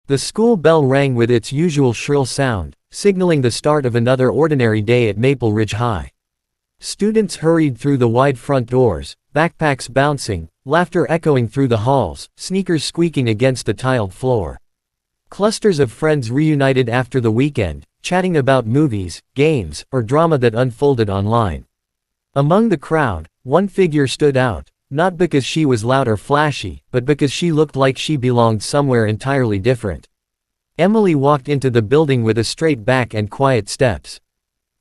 The school bell rang with its usual shrill sound, signaling the start of another ordinary day at Maple Ridge High. Students hurried through the wide front doors, backpacks bouncing, laughter echoing through the halls, sneakers squeaking against the tiled floor. Clusters of friends reunited after the weekend, chatting about movies, games, or drama that unfolded online. Among the crowd, one figure stood out, not because she was loud or flashy, but because she looked like she belonged somewhere entirely different. Emily walked into the building with a straight back and quiet steps.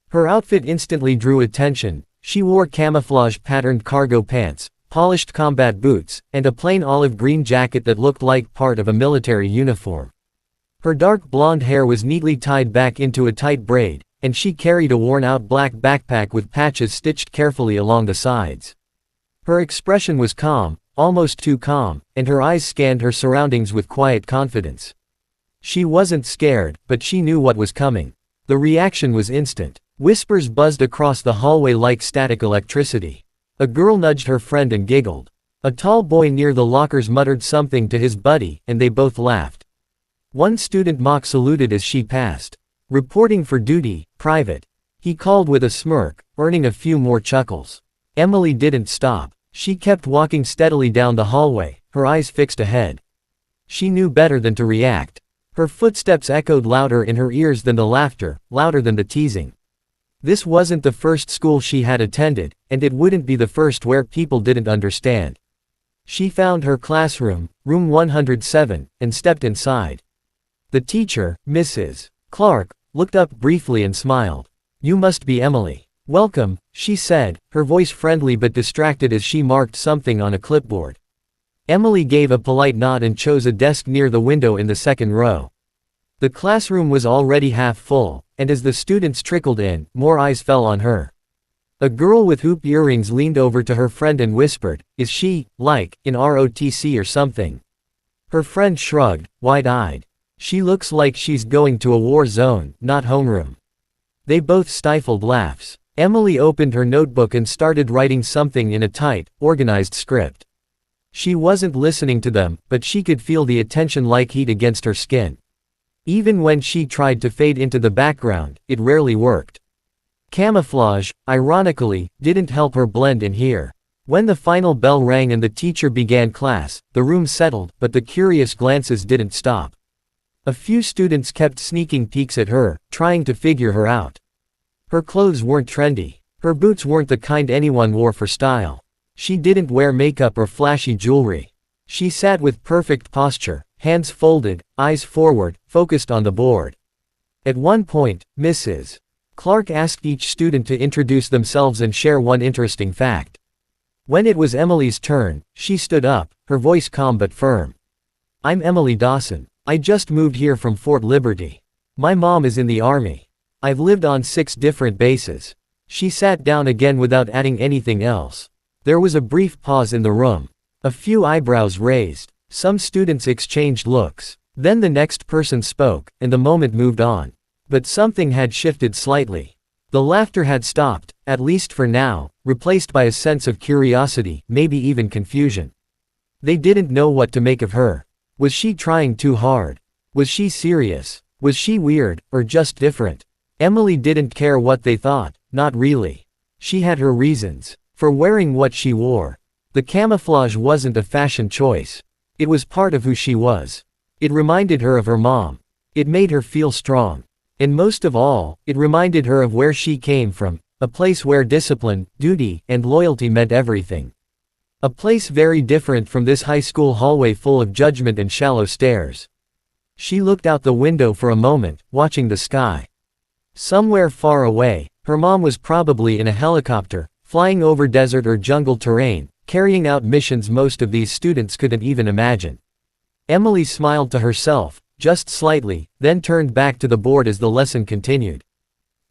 Her outfit instantly drew attention. She wore camouflage-patterned cargo pants, polished combat boots, and a plain olive green jacket that looked like part of a military uniform. Her dark blonde hair was neatly tied back into a tight braid, and she carried a worn-out black backpack with patches stitched carefully along the sides. Her expression was calm, almost too calm, and her eyes scanned her surroundings with quiet confidence. She wasn't scared, but she knew what was coming. The reaction was instant. Whispers buzzed across the hallway like static electricity. A girl nudged her friend and giggled. A tall boy near the lockers muttered something to his buddy, and they both laughed. One student mock saluted as she passed. "Reporting for duty, Private," he called with a smirk, earning a few more chuckles. Emily didn't stop. She kept walking steadily down the hallway, her eyes fixed ahead. She knew better than to react. Her footsteps echoed louder in her ears than the laughter, louder than the teasing. This wasn't the first school she had attended, and it wouldn't be the first where people didn't understand. She found her classroom, room 107, and stepped inside. The teacher, Mrs. Clark, looked up briefly and smiled. "You must be Emily. Welcome," she said, her voice friendly but distracted as she marked something on a clipboard. Emily gave a polite nod and chose a desk near the window in the second row. The classroom was already half full, and as the students trickled in, more eyes fell on her. A girl with hoop earrings leaned over to her friend and whispered, "Is she, like, in ROTC or something?" Her friend shrugged, wide-eyed. "She looks like she's going to a war zone, not homeroom." They both stifled laughs. Emily opened her notebook and started writing something in a tight, organized script. She wasn't listening to them, but she could feel the attention like heat against her skin. Even when she tried to fade into the background, it rarely worked. Camouflage, ironically, didn't help her blend in here. When the final bell rang and the teacher began class, the room settled, but the curious glances didn't stop. A few students kept sneaking peeks at her, trying to figure her out. Her clothes weren't trendy. Her boots weren't the kind anyone wore for style. She didn't wear makeup or flashy jewelry. She sat with perfect posture, hands folded, eyes forward, focused on the board. At one point, Mrs. Clark asked each student to introduce themselves and share one interesting fact. When it was Emily's turn, she stood up, her voice calm but firm. "I'm Emily Dawson. I just moved here from Fort Liberty. My mom is in the Army. I've lived on 6 different bases." She sat down again without adding anything else. There was a brief pause in the room. A few eyebrows raised. Some students exchanged looks. Then the next person spoke, and the moment moved on. But something had shifted slightly. The laughter had stopped, at least for now, replaced by a sense of curiosity, maybe even confusion. They didn't know what to make of her. Was she trying too hard? Was she serious? Was she weird, or just different? Emily didn't care what they thought, not really. She had her reasons for wearing what she wore. The camouflage wasn't a fashion choice. It was part of who she was. It reminded her of her mom. It made her feel strong. And most of all, it reminded her of where she came from, a place where discipline, duty, and loyalty meant everything. A place very different from this high school hallway full of judgment and shallow stares. She looked out the window for a moment, watching the sky. Somewhere far away, her mom was probably in a helicopter, flying over desert or jungle terrain, carrying out missions most of these students couldn't even imagine. Emily smiled to herself, just slightly, then turned back to the board as the lesson continued.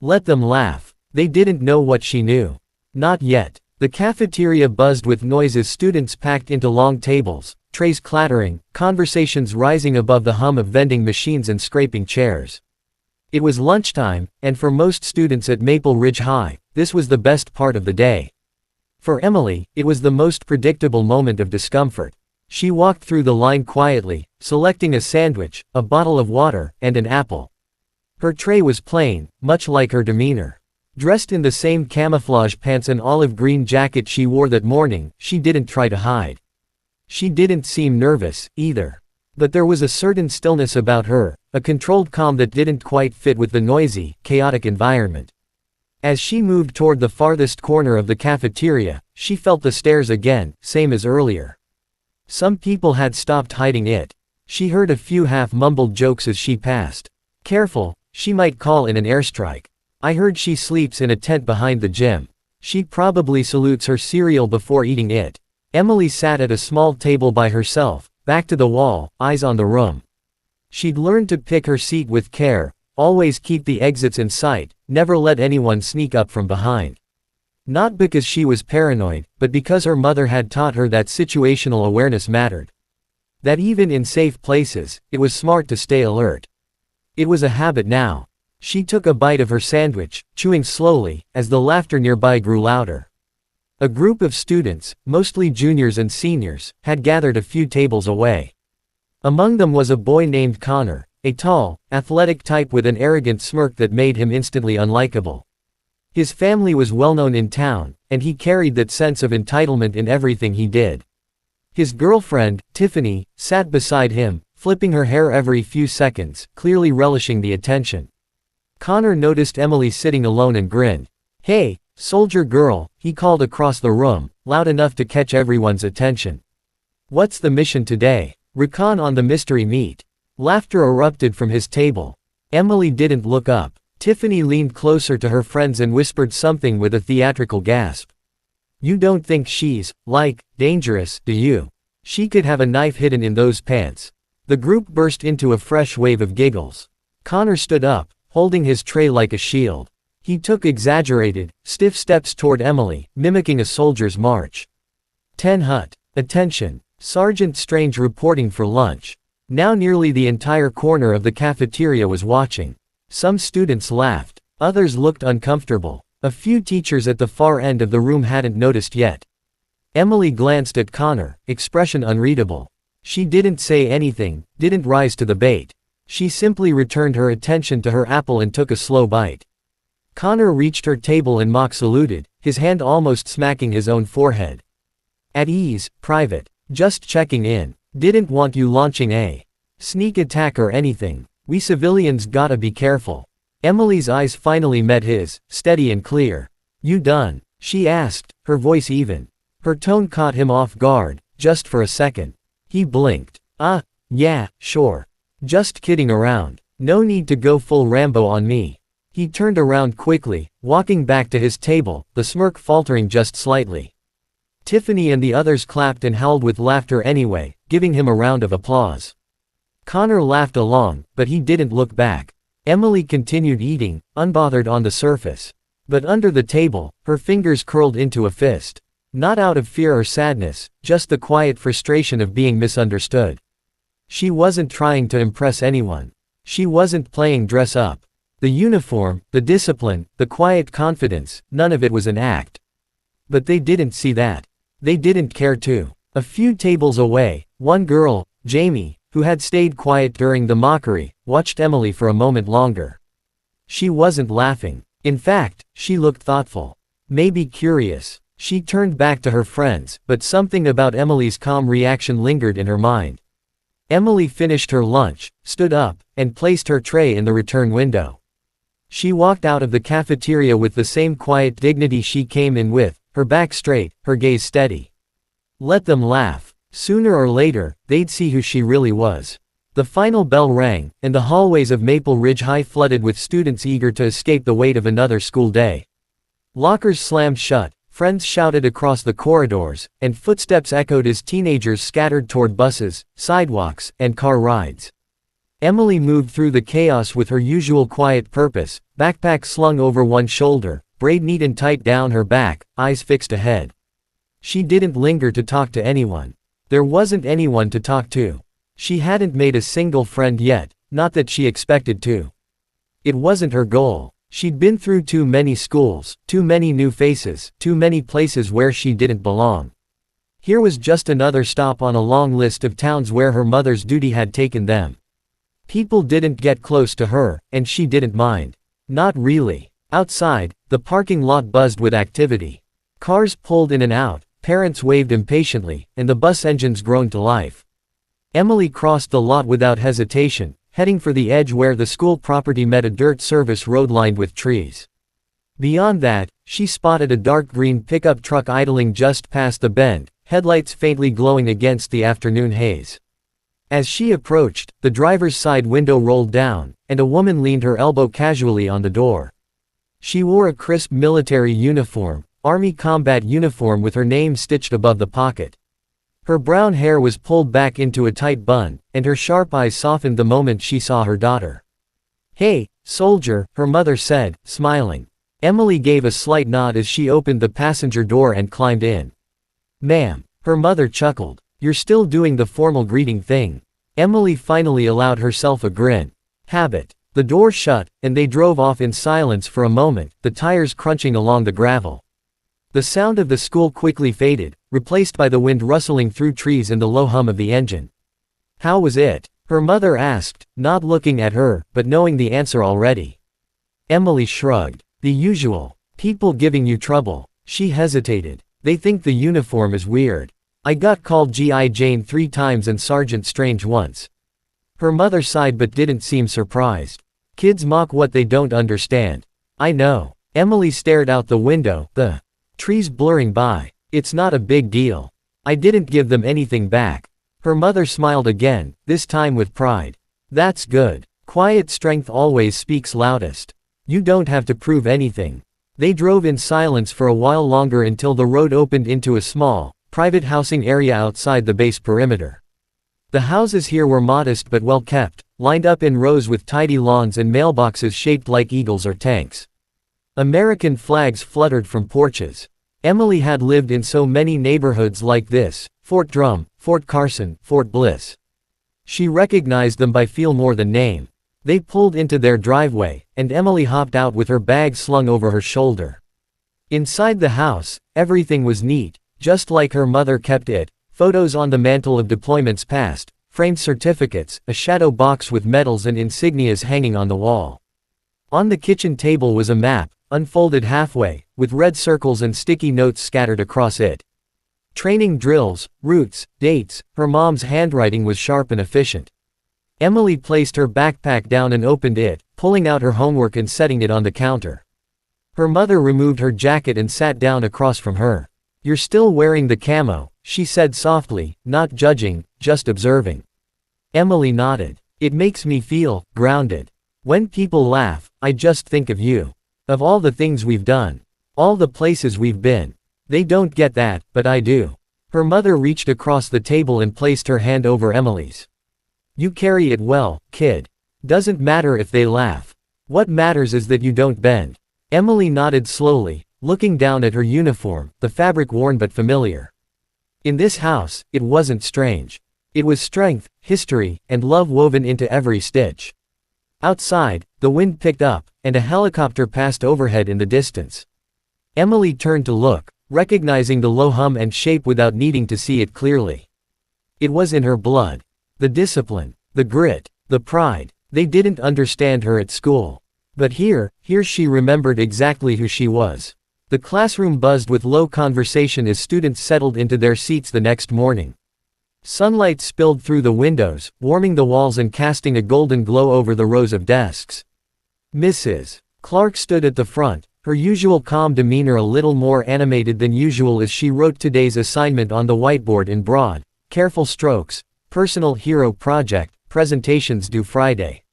Let them laugh. They didn't know what she knew. Not yet. The cafeteria buzzed with noise as students packed into long tables, trays clattering, conversations rising above the hum of vending machines and scraping chairs. It was lunchtime, and for most students at Maple Ridge High, this was the best part of the day. For Emily, it was the most predictable moment of discomfort. She walked through the line quietly, selecting a sandwich, a bottle of water, and an apple. Her tray was plain, much like her demeanor. Dressed in the same camouflage pants and olive green jacket she wore that morning, she didn't try to hide. She didn't seem nervous, either. But there was a certain stillness about her, a controlled calm that didn't quite fit with the noisy, chaotic environment. As she moved toward the farthest corner of the cafeteria, she felt the stares again, same as earlier. Some people had stopped hiding it. She heard a few half-mumbled jokes as she passed. Careful, she might call in an airstrike. I heard she sleeps in a tent behind the gym. She probably salutes her cereal before eating it. Emily sat at a small table by herself, back to the wall, eyes on the room. She'd learned to pick her seat with care, always keep the exits in sight, never let anyone sneak up from behind. Not because she was paranoid, but because her mother had taught her that situational awareness mattered. That even in safe places, it was smart to stay alert. It was a habit now. She took a bite of her sandwich, chewing slowly, as the laughter nearby grew louder. A group of students, mostly juniors and seniors, had gathered a few tables away. Among them was a boy named Connor, a tall, athletic type with an arrogant smirk that made him instantly unlikable. His family was well known in town, and he carried that sense of entitlement in everything he did. His girlfriend, Tiffany, sat beside him, flipping her hair every few seconds, clearly relishing the attention. Connor noticed Emily sitting alone and grinned. "Hey, soldier girl," he called across the room, loud enough to catch everyone's attention. "What's the mission today? Recon on the mystery meat." Laughter erupted from his table. Emily didn't look up. Tiffany leaned closer to her friends and whispered something with a theatrical gasp. "You don't think she's, dangerous, do you? She could have a knife hidden in those pants." The group burst into a fresh wave of giggles. Connor stood up, holding his tray like a shield. He took exaggerated, stiff steps toward Emily, mimicking a soldier's march. 10 Hut. Attention. Sergeant Strange reporting for lunch. Now nearly the entire corner of the cafeteria was watching. Some students laughed. Others looked uncomfortable. A few teachers at the far end of the room hadn't noticed yet. Emily glanced at Connor, expression unreadable. She didn't say anything, didn't rise to the bait. She simply returned her attention to her apple and took a slow bite. Connor reached her table and mock saluted, his hand almost smacking his own forehead. "At ease, Private. Just checking in. Didn't want you launching a sneak attack or anything. We civilians gotta be careful." Emily's eyes finally met his, steady and clear. "You done?" she asked, her voice even. Her tone caught him off guard, just for a second. He blinked. Yeah, sure. Just kidding around. No need to go full Rambo on me." He turned around quickly, walking back to his table, the smirk faltering just slightly. Tiffany and the others clapped and howled with laughter anyway, giving him a round of applause. Connor laughed along, but he didn't look back. Emily continued eating, unbothered on the surface. But under the table, her fingers curled into a fist. Not out of fear or sadness, just the quiet frustration of being misunderstood. She wasn't trying to impress anyone. She wasn't playing dress up. The uniform, the discipline, the quiet confidence, none of it was an act. But they didn't see that. They didn't care to. A few tables away, one girl, Jamie, who had stayed quiet during the mockery, watched Emily for a moment longer. She wasn't laughing. In fact, she looked thoughtful. Maybe curious. She turned back to her friends, but something about Emily's calm reaction lingered in her mind. Emily finished her lunch, stood up, and placed her tray in the return window. She walked out of the cafeteria with the same quiet dignity she came in with, her back straight, her gaze steady. Let them laugh. Sooner or later, they'd see who she really was. The final bell rang, and the hallways of Maple Ridge High flooded with students eager to escape the weight of another school day. Lockers slammed shut, friends shouted across the corridors, and footsteps echoed as teenagers scattered toward buses, sidewalks, and car rides. Emily moved through the chaos with her usual quiet purpose, backpack slung over one shoulder, braid neat and tight down her back, eyes fixed ahead. She didn't linger to talk to anyone. There wasn't anyone to talk to. She hadn't made a single friend yet, not that she expected to. It wasn't her goal. She'd been through too many schools, too many new faces, too many places where she didn't belong. Here was just another stop on a long list of towns where her mother's duty had taken them. People didn't get close to her, and she didn't mind. Not really. Outside, the parking lot buzzed with activity. Cars pulled in and out, parents waved impatiently, and the bus engines groaned to life. Emily crossed the lot without hesitation, heading for the edge where the school property met a dirt service road lined with trees. Beyond that, she spotted a dark green pickup truck idling just past the bend, headlights faintly glowing against the afternoon haze. As she approached, the driver's side window rolled down, and a woman leaned her elbow casually on the door. She wore a crisp military uniform, Army combat uniform with her name stitched above the pocket. Her brown hair was pulled back into a tight bun, and her sharp eyes softened the moment she saw her daughter. "Hey, soldier," her mother said, smiling. Emily gave a slight nod as she opened the passenger door and climbed in. "Ma'am," her mother chuckled. "You're still doing the formal greeting thing." Emily finally allowed herself a grin. "Habit." The door shut, and they drove off in silence for a moment, the tires crunching along the gravel. The sound of the school quickly faded, replaced by the wind rustling through trees and the low hum of the engine. "How was it?" her mother asked, not looking at her, but knowing the answer already. Emily shrugged. "The usual. People giving you trouble." She hesitated. "They think the uniform is weird. I got called G.I. Jane 3 times and Sergeant Strange once." Her mother sighed but didn't seem surprised. "Kids mock what they don't understand." "I know." Emily stared out the window, the trees blurring by. "It's not a big deal. I didn't give them anything back." Her mother smiled again, this time with pride. "That's good. Quiet strength always speaks loudest. You don't have to prove anything." They drove in silence for a while longer until the road opened into a small, private housing area outside the base perimeter. The houses here were modest but well kept, lined up in rows with tidy lawns and mailboxes shaped like eagles or tanks. American flags fluttered from porches. Emily had lived in so many neighborhoods like this: Fort Drum, Fort Carson, Fort Bliss. She recognized them by feel more than name. They pulled into their driveway, and Emily hopped out with her bag slung over her shoulder. Inside the house, everything was neat, just like her mother kept it: photos on the mantle of deployments past, framed certificates, a shadow box with medals and insignias hanging on the wall. On the kitchen table was a map, unfolded halfway, with red circles and sticky notes scattered across it. Training drills, routes, dates, her mom's handwriting was sharp and efficient. Emily placed her backpack down and opened it, pulling out her homework and setting it on the counter. Her mother removed her jacket and sat down across from her. "You're still wearing the camo," she said softly, not judging, just observing. Emily nodded. "It makes me feel grounded. When people laugh, I just think of you. Of all the things we've done. All the places we've been. They don't get that, but I do." Her mother reached across the table and placed her hand over Emily's. "You carry it well, kid. Doesn't matter if they laugh. What matters is that you don't bend." Emily nodded slowly, looking down at her uniform, the fabric worn but familiar. In this house, it wasn't strange. It was strength, history, and love woven into every stitch. Outside, the wind picked up, and a helicopter passed overhead in the distance. Emily turned to look, recognizing the low hum and shape without needing to see it clearly. It was in her blood. The discipline, the grit, the pride. They didn't understand her at school. But here she remembered exactly who she was. The classroom buzzed with low conversation as students settled into their seats the next morning. Sunlight spilled through the windows, warming the walls and casting a golden glow over the rows of desks. Mrs. Clark stood at the front, her usual calm demeanor a little more animated than usual as she wrote today's assignment on the whiteboard in broad, careful strokes: Personal Hero Project, presentations due Friday.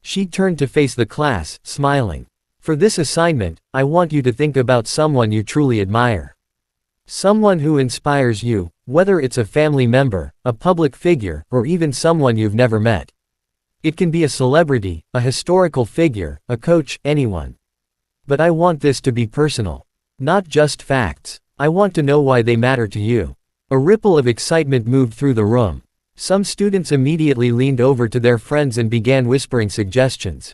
She turned to face the class, smiling. "For this assignment, I want you to think about someone you truly admire. Someone who inspires you, whether it's a family member, a public figure, or even someone you've never met. It can be a celebrity, a historical figure, a coach, anyone. But I want this to be personal. Not just facts. I want to know why they matter to you." A ripple of excitement moved through the room. Some students immediately leaned over to their friends and began whispering suggestions.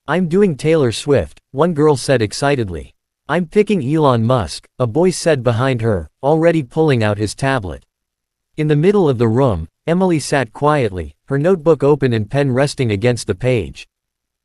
"I'm doing Taylor Swift," one girl said excitedly. I'm picking Elon Musk, a voice said behind her, already pulling out his tablet. In the middle of the room, Emily sat quietly, her notebook open and pen resting against the page.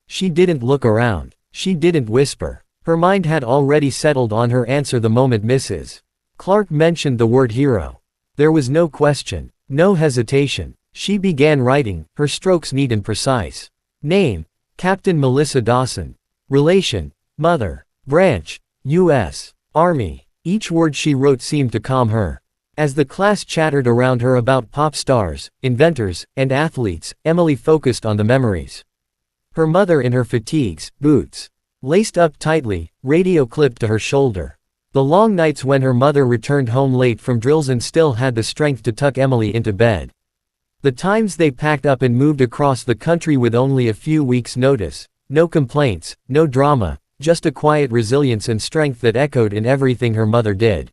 She didn't look around. She didn't whisper. Her mind had already settled on her answer the moment Mrs. Clark mentioned the word hero. There was no question, no hesitation. She began writing, her strokes neat and precise. Name: Captain Melissa Dawson. Relation: mother. Branch: U.S. Army. Each word she wrote seemed to calm her. As the class chattered around her about pop stars, inventors, and athletes, Emily focused on the memories. Her mother in her fatigues, boots laced up tightly, radio clipped to her shoulder. The long nights when her mother returned home late from drills and still had the strength to tuck Emily into bed. The times they packed up and moved across the country with only a few weeks' notice. No complaints, no drama, just a quiet resilience and strength that echoed in everything her mother did.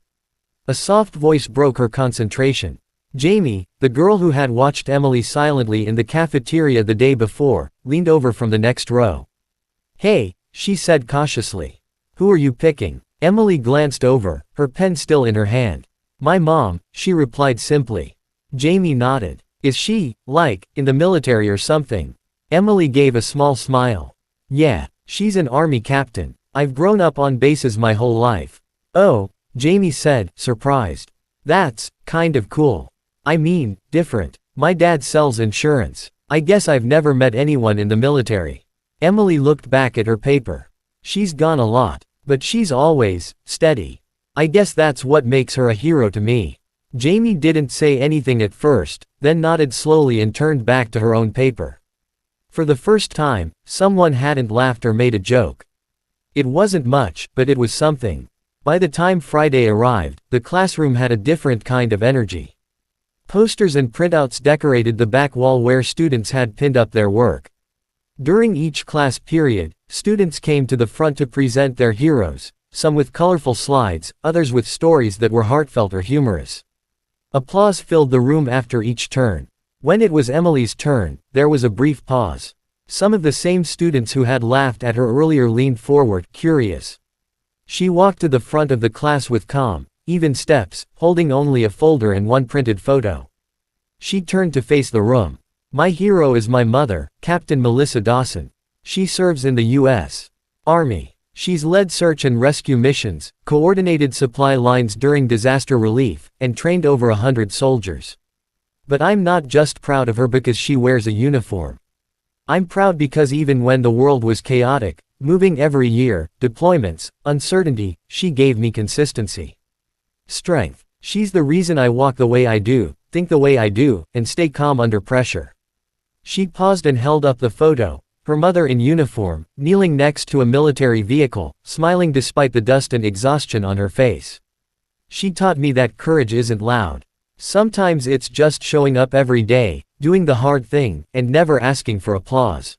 A soft voice broke her concentration. Jamie, the girl who had watched Emily silently in the cafeteria the day before, leaned over from the next row. "Hey," she said cautiously. "Who are you picking?" Emily glanced over, her pen still in her hand. "My mom," she replied simply. Jamie nodded. "Is she, like, in the military or something?" Emily gave a small smile. "Yeah, she's an army captain. I've grown up on bases my whole life." "Oh," Jamie said, surprised. "That's kind of cool. I mean, different. My dad sells insurance. I guess I've never met anyone in the military." Emily looked back at her paper. "She's gone a lot, but she's always steady. I guess that's what makes her a hero to me." Jamie didn't say anything at first, then nodded slowly and turned back to her own paper. For the first time, someone hadn't laughed or made a joke. It wasn't much, but it was something. By the time Friday arrived, the classroom had a different kind of energy. Posters and printouts decorated the back wall where students had pinned up their work. During each class period, students came to the front to present their heroes, some with colorful slides, others with stories that were heartfelt or humorous. Applause filled the room after each turn. When it was Emily's turn, there was a brief pause. Some of the same students who had laughed at her earlier leaned forward, curious. She walked to the front of the class with calm, even steps, holding only a folder and one printed photo. She turned to face the room. "My hero is my mother, Captain Melissa Dawson. She serves in the U.S. Army. She's led search and rescue missions, coordinated supply lines during disaster relief, and trained over 100 soldiers. But I'm not just proud of her because she wears a uniform. I'm proud because even when the world was chaotic, moving every year, deployments, uncertainty, she gave me consistency. Strength. She's the reason I walk the way I do, think the way I do, and stay calm under pressure." She paused and held up the photo, her mother in uniform, kneeling next to a military vehicle, smiling despite the dust and exhaustion on her face. "She taught me that courage isn't loud. Sometimes it's just showing up every day, doing the hard thing, and never asking for applause."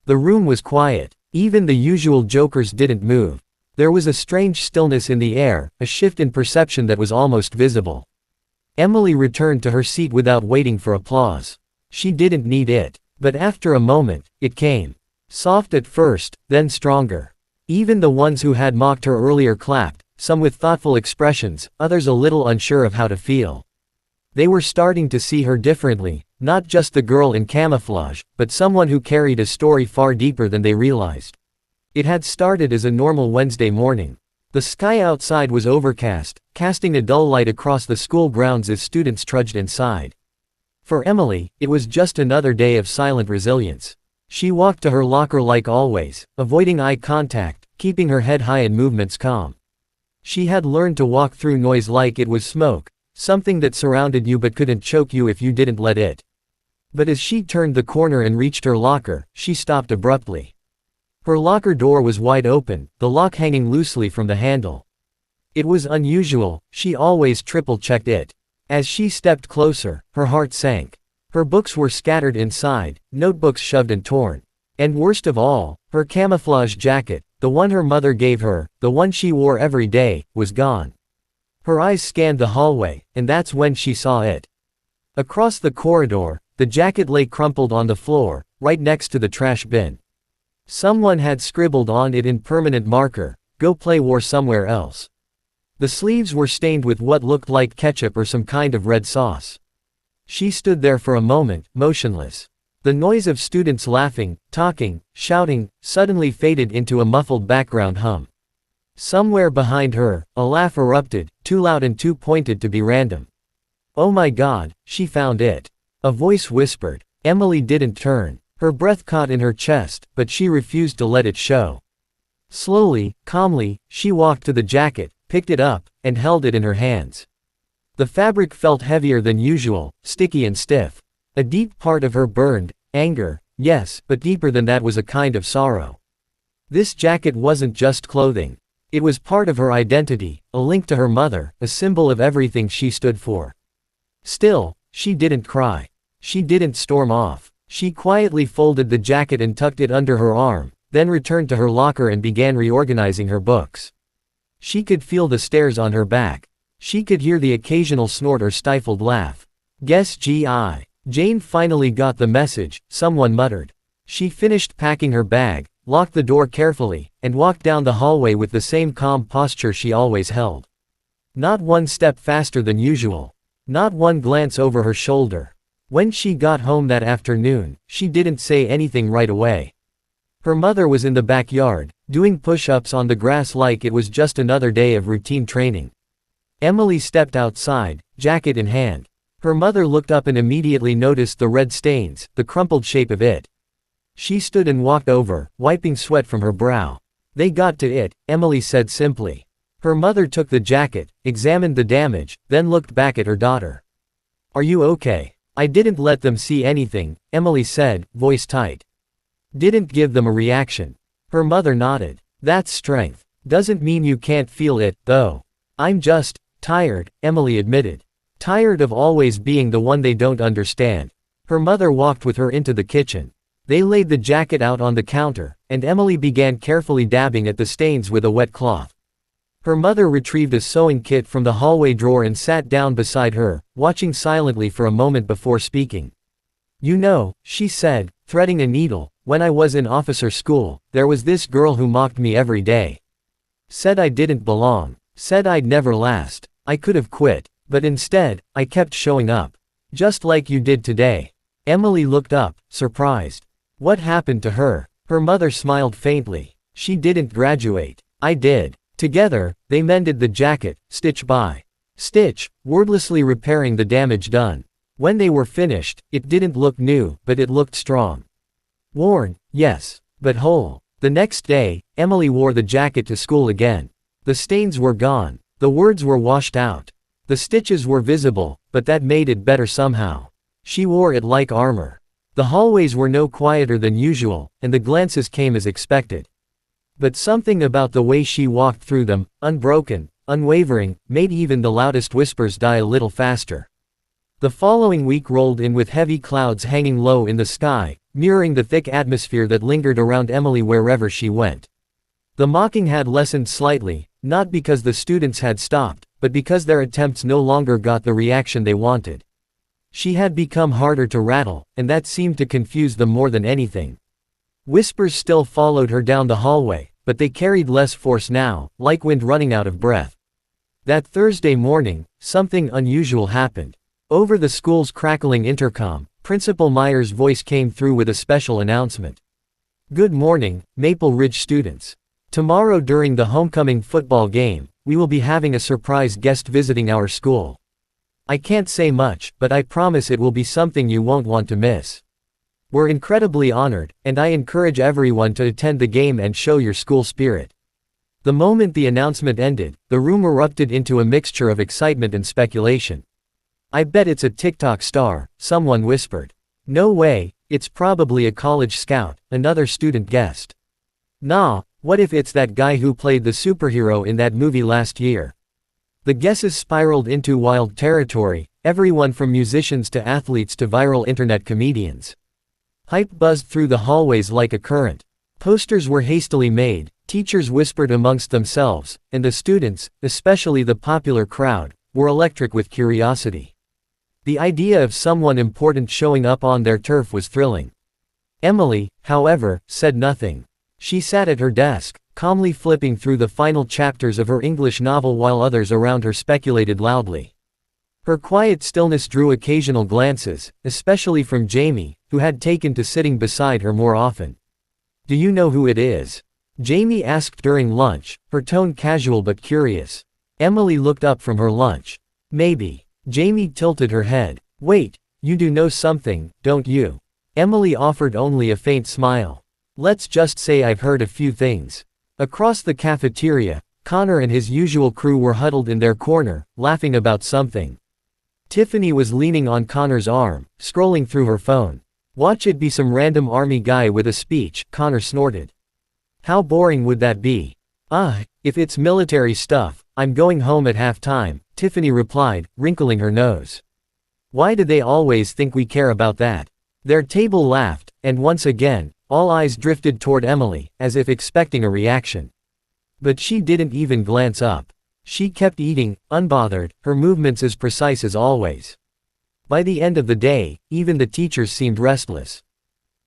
The room was quiet. Even the usual jokers didn't move. There was a strange stillness in the air, a shift in perception that was almost visible. Emily returned to her seat without waiting for applause. She didn't need it. But after a moment, it came. Soft at first, then stronger. Even the ones who had mocked her earlier clapped, some with thoughtful expressions, others a little unsure of how to feel. They were starting to see her differently, not just the girl in camouflage, but someone who carried a story far deeper than they realized. It had started as a normal Wednesday morning. The sky outside was overcast, casting a dull light across the school grounds as students trudged inside. For Emily, it was just another day of silent resilience. She walked to her locker like always, avoiding eye contact, keeping her head high and movements calm. She had learned to walk through noise like it was smoke, something that surrounded you but couldn't choke you if you didn't let it. But as she turned the corner and reached her locker, she stopped abruptly. Her locker door was wide open, the lock hanging loosely from the handle. It was unusual, she always triple-checked it. As she stepped closer, her heart sank. Her books were scattered inside, notebooks shoved and torn. And worst of all, her camouflage jacket, the one her mother gave her, the one she wore every day, was gone. Her eyes scanned the hallway, and that's when she saw it. Across the corridor, the jacket lay crumpled on the floor, right next to the trash bin. Someone had scribbled on it in permanent marker, go play war somewhere else. The sleeves were stained with what looked like ketchup or some kind of red sauce. She stood there for a moment, motionless. The noise of students laughing, talking, shouting, suddenly faded into a muffled background hum. Somewhere behind her, a laugh erupted, too loud and too pointed to be random. "Oh my God, she found it." A voice whispered. Emily didn't turn. Her breath caught in her chest, but she refused to let it show. Slowly, calmly, she walked to the jacket, picked it up, and held it in her hands. The fabric felt heavier than usual, sticky and stiff. A deep part of her burned. Anger, yes, but deeper than that was a kind of sorrow. This jacket wasn't just clothing. It was part of her identity, a link to her mother, a symbol of everything she stood for. Still, she didn't cry. She didn't storm off. She quietly folded the jacket and tucked it under her arm, then returned to her locker and began reorganizing her books. She could feel the stares on her back. She could hear the occasional snort or stifled laugh. "Guess G.I. Jane finally got the message," someone muttered. She finished packing her bag, locked the door carefully, and walked down the hallway with the same calm posture she always held. Not one step faster than usual. Not one glance over her shoulder. When she got home that afternoon, she didn't say anything right away. Her mother was in the backyard, doing push-ups on the grass like it was just another day of routine training. Emily stepped outside, jacket in hand. Her mother looked up and immediately noticed the red stains, the crumpled shape of it. She stood and walked over, wiping sweat from her brow. "They got to it," Emily said simply. Her mother took the jacket, examined the damage, then looked back at her daughter. "Are you okay?" "I didn't let them see anything," Emily said, voice tight. "Didn't give them a reaction." Her mother nodded. "That's strength. Doesn't mean you can't feel it, though." "I'm just tired," Emily admitted. Tired of always being the one they don't understand. Her mother walked with her into the kitchen. They laid the jacket out on the counter, and Emily began carefully dabbing at the stains with a wet cloth. Her mother retrieved a sewing kit from the hallway drawer and sat down beside her, watching silently for a moment before speaking. "You know," she said, threading a needle, "when I was in officer school, there was this girl who mocked me every day. Said I didn't belong. Said I'd never last. I could have quit. But instead, I kept showing up. Just like you did today." Emily looked up, surprised. What happened to her? Her mother smiled faintly. "She didn't graduate. I did." Together, they mended the jacket, stitch by stitch, wordlessly repairing the damage done. When they were finished, it didn't look new, but it looked strong. Worn, yes, but whole. The next day, Emily wore the jacket to school again. The stains were gone. The words were washed out. The stitches were visible, but that made it better somehow. She wore it like armor. The hallways were no quieter than usual, and the glances came as expected. But something about the way she walked through them, unbroken, unwavering, made even the loudest whispers die a little faster. The following week rolled in with heavy clouds hanging low in the sky, mirroring the thick atmosphere that lingered around Emily wherever she went. The mocking had lessened slightly, not because the students had stopped, but because their attempts no longer got the reaction they wanted. She had become harder to rattle, and that seemed to confuse them more than anything. Whispers still followed her down the hallway, but they carried less force now, like wind running out of breath. That Thursday morning, something unusual happened. Over the school's crackling intercom, Principal Meyer's voice came through with a special announcement. "Good morning, Maple Ridge students. Tomorrow during the homecoming football game, we will be having a surprise guest visiting our school. I can't say much, but I promise it will be something you won't want to miss. We're incredibly honored, and I encourage everyone to attend the game and show your school spirit." The moment the announcement ended, the room erupted into a mixture of excitement and speculation. "I bet it's a TikTok star," someone whispered. "No way, it's probably a college scout," another student guessed. "Nah, what if it's that guy who played the superhero in that movie last year?" The guesses spiraled into wild territory, everyone from musicians to athletes to viral internet comedians. Hype buzzed through the hallways like a current. Posters were hastily made, teachers whispered amongst themselves, and the students, especially the popular crowd, were electric with curiosity. The idea of someone important showing up on their turf was thrilling. Emily, however, said nothing. She sat at her desk, calmly flipping through the final chapters of her English novel while others around her speculated loudly. Her quiet stillness drew occasional glances, especially from Jamie, who had taken to sitting beside her more often. "Do you know who it is?" Jamie asked during lunch, her tone casual but curious. Emily looked up from her lunch. "Maybe." Jamie tilted her head. "Wait, you do know something, don't you?" Emily offered only a faint smile. "Let's just say I've heard a few things." Across the cafeteria, Connor and his usual crew were huddled in their corner, laughing about something. Tiffany was leaning on Connor's arm, scrolling through her phone. "Watch it be some random army guy with a speech," Connor snorted. "How boring would that be?" If it's military stuff, I'm going home at halftime," Tiffany replied, wrinkling her nose. "Why do they always think we care about that?" Their table laughed, and once again, all eyes drifted toward Emily, as if expecting a reaction. But she didn't even glance up. She kept eating, unbothered, her movements as precise as always. By the end of the day, even the teachers seemed restless.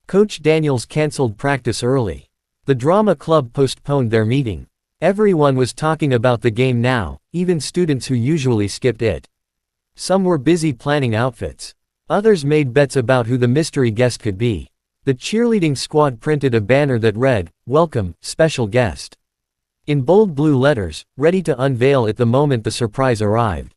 Coach Daniels canceled practice early. The drama club postponed their meeting. Everyone was talking about the game now, even students who usually skipped it. Some were busy planning outfits. Others made bets about who the mystery guest could be. The cheerleading squad printed a banner that read, "Welcome, special guest," in bold blue letters, ready to unveil it the moment the surprise arrived.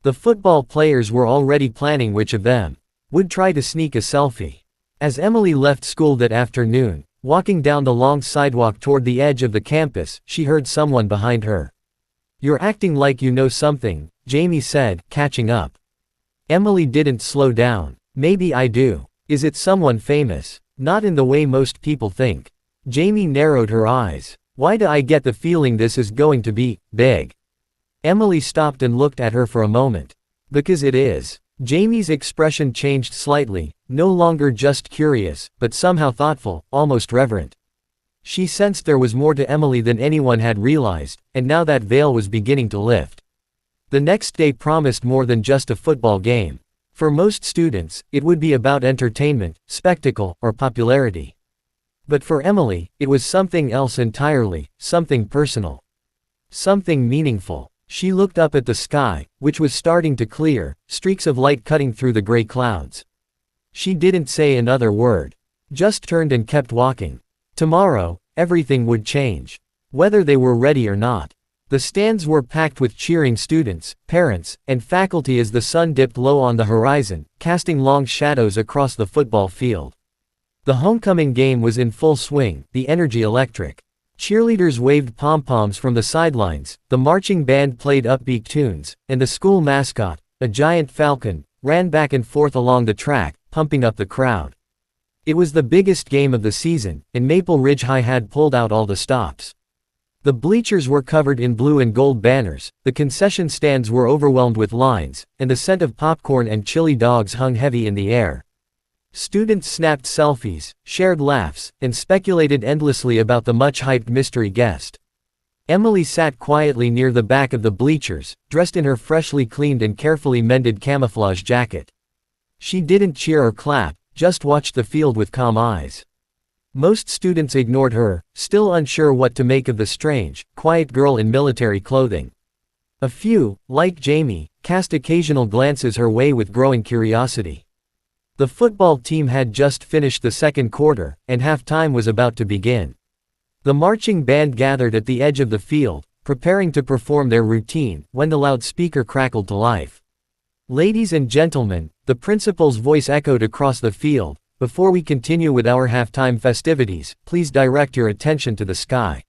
The football players were already planning which of them would try to sneak a selfie. As Emily left school that afternoon, walking down the long sidewalk toward the edge of the campus, she heard someone behind her. "You're acting like you know something," Jamie said, catching up. Emily didn't slow down. "Maybe I do. Is it someone famous?" "Not in the way most people think." Jamie narrowed her eyes. "Why do I get the feeling this is going to be big?" Emily stopped and looked at her for a moment. "Because it is." Jamie's expression changed slightly, no longer just curious, but somehow thoughtful, almost reverent. She sensed there was more to Emily than anyone had realized, and now that veil was beginning to lift. The next day promised more than just a football game. For most students, it would be about entertainment, spectacle, or popularity. But for Emily, it was something else entirely, something personal. Something meaningful. She looked up at the sky, which was starting to clear, streaks of light cutting through the gray clouds. She didn't say another word. Just turned and kept walking. Tomorrow, everything would change. Whether they were ready or not. The stands were packed with cheering students, parents, and faculty as the sun dipped low on the horizon, casting long shadows across the football field. The homecoming game was in full swing, the energy electric. Cheerleaders waved pom-poms from the sidelines, the marching band played upbeat tunes, and the school mascot, a giant falcon, ran back and forth along the track, pumping up the crowd. It was the biggest game of the season, and Maple Ridge High had pulled out all the stops. The bleachers were covered in blue and gold banners, the concession stands were overwhelmed with lines, and the scent of popcorn and chili dogs hung heavy in the air. Students snapped selfies, shared laughs, and speculated endlessly about the much-hyped mystery guest. Emily sat quietly near the back of the bleachers, dressed in her freshly cleaned and carefully mended camouflage jacket. She didn't cheer or clap, just watched the field with calm eyes. Most students ignored her, still unsure what to make of the strange, quiet girl in military clothing. A few, like Jamie, cast occasional glances her way with growing curiosity. The football team had just finished the second quarter, and halftime was about to begin. The marching band gathered at the edge of the field, preparing to perform their routine, when the loudspeaker crackled to life. "Ladies and gentlemen," the principal's voice echoed across the field, "before we continue with our halftime festivities, please direct your attention to the sky."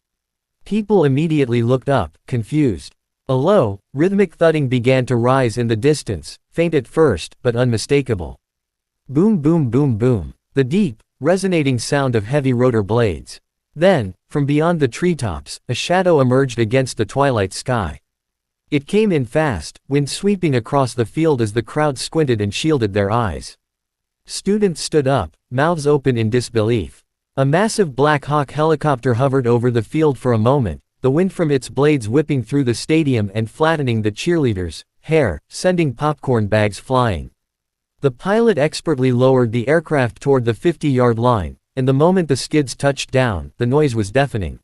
People immediately looked up, confused. A low, rhythmic thudding began to rise in the distance, faint at first, but unmistakable. Boom boom boom boom. The deep, resonating sound of heavy rotor blades. Then, from beyond the treetops, a shadow emerged against the twilight sky. It came in fast, wind sweeping across the field as the crowd squinted and shielded their eyes. Students stood up, mouths open in disbelief. A massive Black Hawk helicopter hovered over the field for a moment, the wind from its blades whipping through the stadium and flattening the cheerleaders' hair, sending popcorn bags flying. The pilot expertly lowered the aircraft toward the 50-yard line, and the moment the skids touched down, the noise was deafening.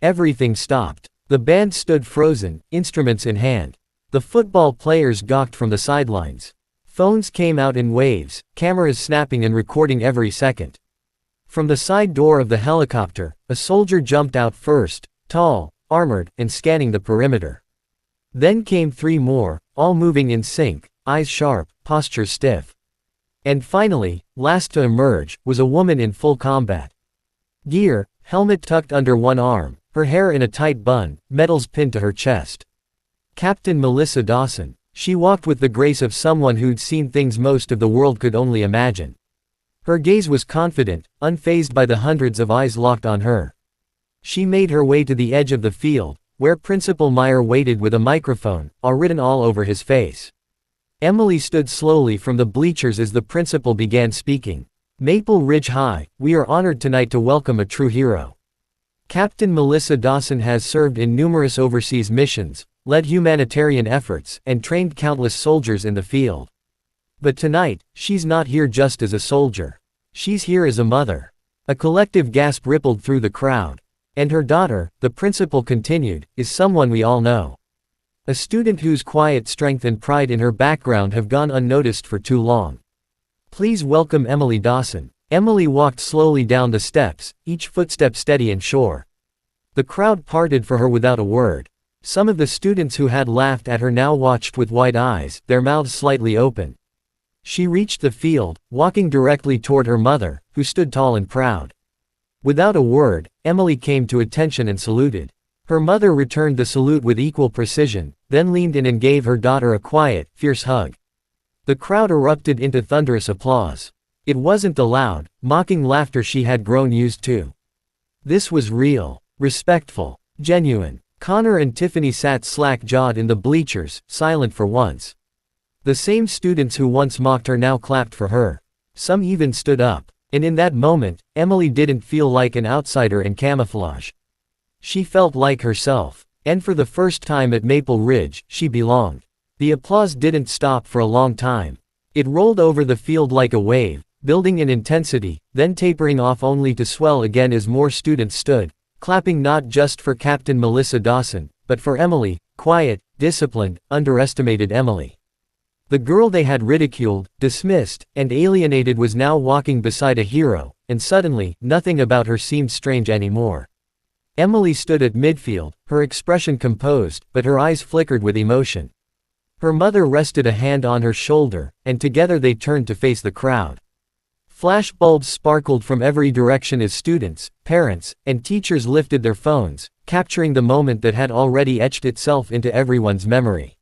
Everything stopped. The band stood frozen, instruments in hand. The football players gawked from the sidelines. Phones came out in waves, cameras snapping and recording every second. From the side door of the helicopter, a soldier jumped out first, tall, armored, and scanning the perimeter. Then came 3 more, all moving in sync, eyes sharp, posture stiff. And finally, last to emerge, was a woman in full combat gear, helmet tucked under one arm, her hair in a tight bun, medals pinned to her chest. Captain Melissa Dawson. She walked with the grace of someone who'd seen things most of the world could only imagine. Her gaze was confident, unfazed by the hundreds of eyes locked on her. She made her way to the edge of the field, where Principal Meyer waited with a microphone, written all over his face. Emily stood slowly from the bleachers as the principal began speaking. Maple Ridge High, we are honored tonight to welcome a true hero. Captain Melissa Dawson has served in numerous overseas missions, led humanitarian efforts, and trained countless soldiers in the field. But tonight, she's not here just as a soldier. She's here as a mother. A collective gasp rippled through the crowd. And her daughter, the principal continued, is someone we all know. A student whose quiet strength and pride in her background have gone unnoticed for too long. Please welcome Emily Dawson. Emily walked slowly down the steps, each footstep steady and sure. The crowd parted for her without a word. Some of the students who had laughed at her now watched with wide eyes, their mouths slightly open. She reached the field, walking directly toward her mother, who stood tall and proud. Without a word, Emily came to attention and saluted. Her mother returned the salute with equal precision, then leaned in and gave her daughter a quiet, fierce hug. The crowd erupted into thunderous applause. It wasn't the loud, mocking laughter she had grown used to. This was real, respectful, genuine. Connor and Tiffany sat slack-jawed in the bleachers, silent for once. The same students who once mocked her now clapped for her. Some even stood up. And in that moment, Emily didn't feel like an outsider in camouflage. She felt like herself. And for the first time at Maple Ridge, she belonged. The applause didn't stop for a long time. It rolled over the field like a wave, building in intensity, then tapering off only to swell again as more students stood, clapping not just for Captain Melissa Dawson, but for Emily, quiet, disciplined, underestimated Emily. The girl they had ridiculed, dismissed, and alienated was now walking beside a hero, and suddenly, nothing about her seemed strange anymore. Emily stood at midfield, her expression composed, but her eyes flickered with emotion. Her mother rested a hand on her shoulder, and together they turned to face the crowd. Flash bulbs sparkled from every direction as students, parents, and teachers lifted their phones, capturing the moment that had already etched itself into everyone's memory.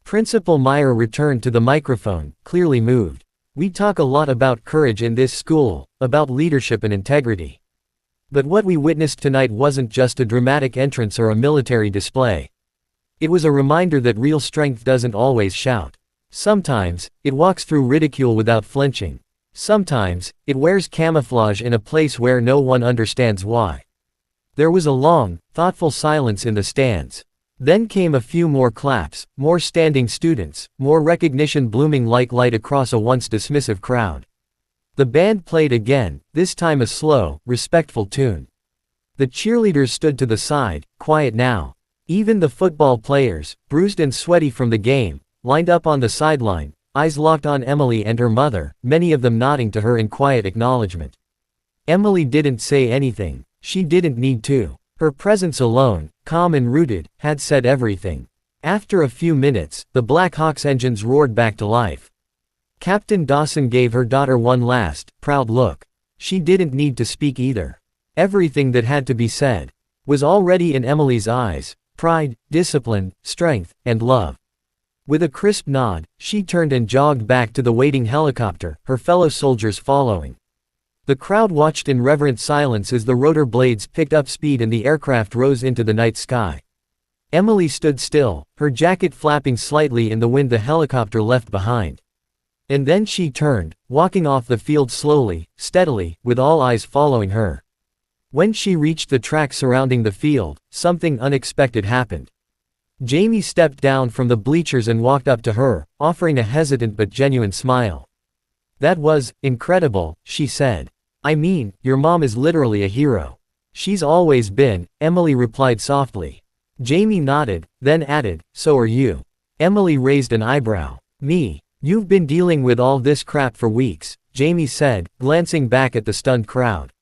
Principal Meyer returned to the microphone, clearly moved. We talk a lot about courage in this school, about leadership and integrity. But what we witnessed tonight wasn't just a dramatic entrance or a military display. It was a reminder that real strength doesn't always shout. Sometimes, it walks through ridicule without flinching. Sometimes, it wears camouflage in a place where no one understands why. There was a long, thoughtful silence in the stands. Then came a few more claps, more standing students, more recognition blooming like light across a once dismissive crowd. The band played again, this time a slow, respectful tune. The cheerleaders stood to the side, quiet now. Even the football players, bruised and sweaty from the game, lined up on the sideline, eyes locked on Emily and her mother, many of them nodding to her in quiet acknowledgement. Emily didn't say anything. She didn't need to. Her presence alone, calm and rooted, had said everything. After a few minutes, the Black Hawk's engines roared back to life. Captain Dawson gave her daughter one last, proud look. She didn't need to speak either. Everything that had to be said was already in Emily's eyes: pride, discipline, strength, and love. With a crisp nod, she turned and jogged back to the waiting helicopter, her fellow soldiers following. The crowd watched in reverent silence as the rotor blades picked up speed and the aircraft rose into the night sky. Emily stood still, her jacket flapping slightly in the wind the helicopter left behind. And then she turned, walking off the field slowly, steadily, with all eyes following her. When she reached the track surrounding the field, something unexpected happened. Jamie stepped down from the bleachers and walked up to her, offering a hesitant but genuine smile. "That was incredible," she said. "I mean, your mom is literally a hero." She's always been, Emily replied softly. Jamie nodded, then added, so are you. Emily raised an eyebrow. Me. You've been dealing with all this crap for weeks, Jamie said, glancing back at the stunned crowd.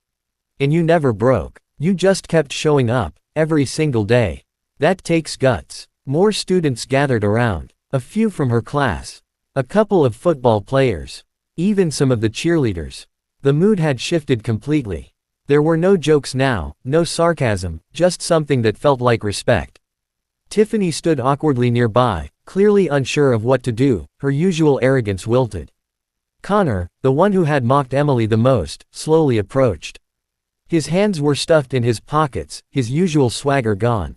And you never broke. You just kept showing up, every single day. That takes guts. More students gathered around. A few from her class. A couple of football players. Even some of the cheerleaders. The mood had shifted completely. There were no jokes now, no sarcasm, just something that felt like respect. Tiffany stood awkwardly nearby, clearly unsure of what to do, her usual arrogance wilted. Connor, the one who had mocked Emily the most, slowly approached. His hands were stuffed in his pockets, his usual swagger gone.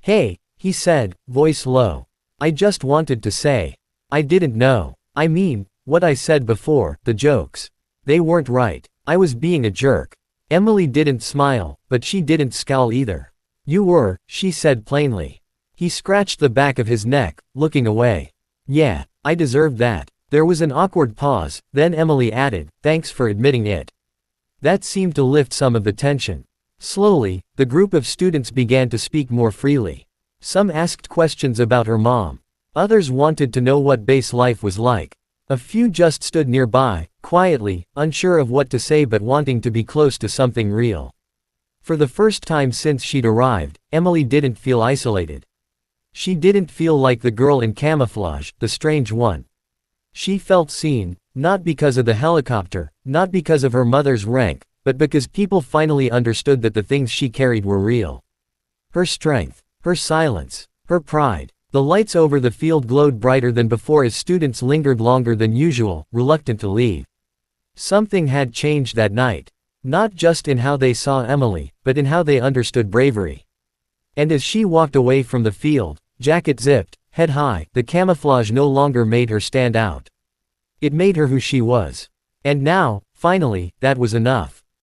Hey, he said, voice low. I just wanted to say. I didn't know. I mean, what I said before, the jokes. They weren't right. I was being a jerk. Emily didn't smile, but she didn't scowl either. You were, she said plainly. He scratched the back of his neck, looking away. Yeah, I deserved that. There was an awkward pause, then Emily added, thanks for admitting it. That seemed to lift some of the tension. Slowly, the group of students began to speak more freely. Some asked questions about her mom. Others wanted to know what base life was like. A few just stood nearby, quietly, unsure of what to say but wanting to be close to something real. For the first time since she'd arrived, Emily didn't feel isolated. She didn't feel like the girl in camouflage, the strange one. She felt seen, not because of the helicopter, not because of her mother's rank, but because people finally understood that the things she carried were real. Her strength, her silence, her pride. The lights over the field glowed brighter than before as students lingered longer than usual, reluctant to leave. Something had changed that night. Not just in how they saw Emily, but in how they understood bravery. And as she walked away from the field, jacket zipped, head high, the camouflage no longer made her stand out. It made her who she was. And now, finally, that was enough.